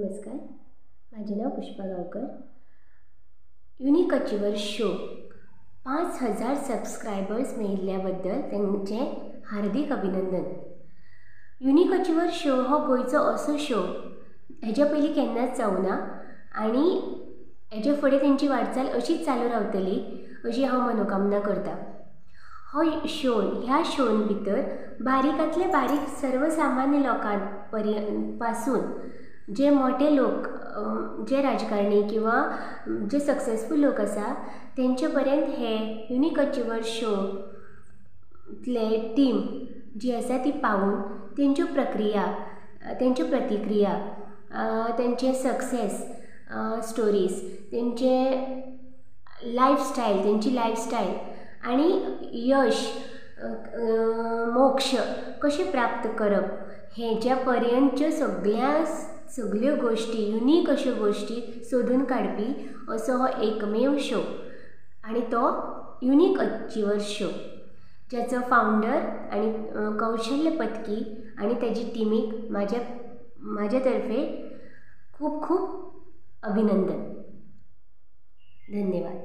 नमस्कार, माझे नाव पुष्पा Gavkar. Unique achiever show 5000 सबस्क्रायबर्स मेळिल्ल्याबद्दल त्यांचे हार्दिक अभिनंदन। युनिक अचीवर शो हो गोयचो असो शो हेच्या पयलीं केन्नाच जावना आनी हेचे फुडें तेंची वाटचाल अशीच चालू रावतली अशी हांव मनोकामना करता। हो शो ह्या शोन भितर बारीकांतले बारीक सर्वसामान्य लोकां पासून जे मोठे लोक जे राजकारणी किंवा जे सक्सेसफुल लोक आसा तेंचे पर्यंत हे युनिक अचीवर शोतले टीम जी आसा ती पावून तेंच्यो प्रक्रिया, तेंच्यो प्रतिक्रिया, तेंचे सक्सेस स्टोरीज, तेंचे लायफस्टायल, तेंची लायफस्टायल आनी यश मोक्ष कशें प्राप्त करप हेच्या पर्यंतच्यो सगळ्यो गोष्टी, युनिक अश्यो गोष्टी सोदून काडपी असो हो एकमेव शो आनी तो युनिक अचीवर शो, ज्याचो फावंडर आनी कौशल्य पत्की आनी तेजी टिमीक म्हाजे तर्फे खूब खूब अभिनंदन। धन्यवाद।